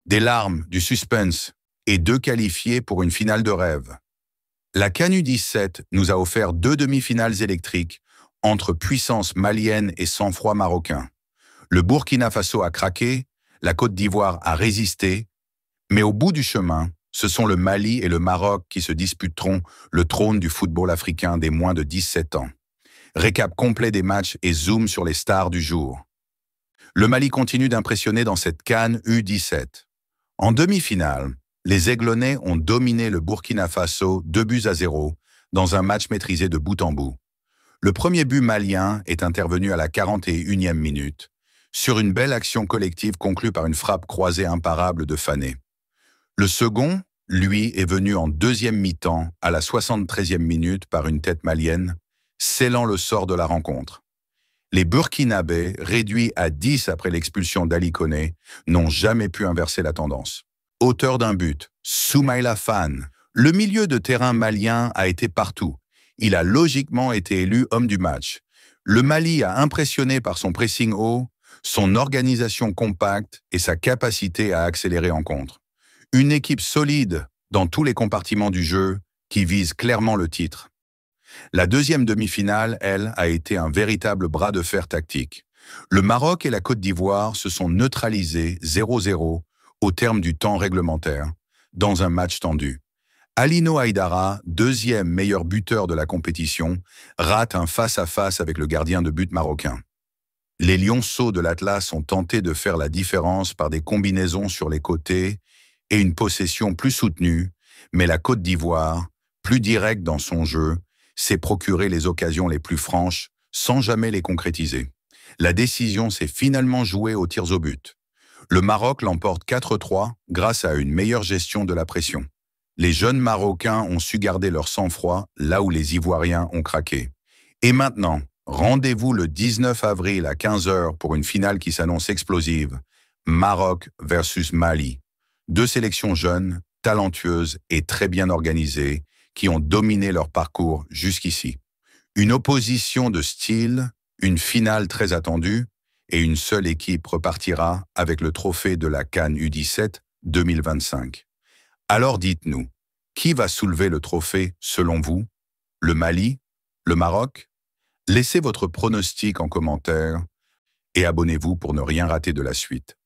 Des larmes, du suspense et 2 qualifiés pour une finale de rêve. La CAN U17 nous a offert 2 demi-finales électriques entre puissance malienne et sang-froid marocain. Le Burkina Faso a craqué, la Côte d'Ivoire a résisté, mais au bout du chemin, ce sont le Mali et le Maroc qui se disputeront le trône du football africain des moins de 17 ans. Récap complet des matchs et zoom sur les stars du jour. Le Mali continue d'impressionner dans cette CAN U17. En demi-finale, les Aiglonnais ont dominé le Burkina Faso 2-0 dans un match maîtrisé de bout en bout. Le premier but malien est intervenu à la 41e minute, sur une belle action collective conclue par une frappe croisée imparable de Fané. Le second, lui, est venu en deuxième mi-temps à la 73e minute par une tête malienne, scellant le sort de la rencontre. Les Burkinabés, réduits à 10 après l'expulsion d'Ali Koné, n'ont jamais pu inverser la tendance. Auteur d'un but, Soumaïla Fan, le milieu de terrain malien a été partout. Il a logiquement été élu homme du match. Le Mali a impressionné par son pressing haut, son organisation compacte et sa capacité à accélérer en contre. Une équipe solide dans tous les compartiments du jeu qui vise clairement le titre. La deuxième demi-finale, elle, a été un véritable bras de fer tactique. Le Maroc et la Côte d'Ivoire se sont neutralisés 0-0 au terme du temps réglementaire, dans un match tendu. Alino Haïdara, deuxième meilleur buteur de la compétition, rate un face-à-face avec le gardien de but marocain. Les lionceaux de l'Atlas ont tenté de faire la différence par des combinaisons sur les côtés et une possession plus soutenue, mais la Côte d'Ivoire, plus directe dans son jeu, s'est procuré les occasions les plus franches sans jamais les concrétiser. La décision s'est finalement jouée aux tirs au but. Le Maroc l'emporte 4-3 grâce à une meilleure gestion de la pression. Les jeunes Marocains ont su garder leur sang-froid là où les Ivoiriens ont craqué. Et maintenant, rendez-vous le 19 avril à 15 h pour une finale qui s'annonce explosive. Maroc versus Mali. 2 sélections jeunes, talentueuses et très bien organisées qui ont dominé leur parcours jusqu'ici. Une opposition de style, une finale très attendue et une seule équipe repartira avec le trophée de la CAN U17 2025. Alors dites-nous, qui va soulever le trophée selon vous? Le Mali? Le Maroc? Laissez votre pronostic en commentaire et abonnez-vous pour ne rien rater de la suite.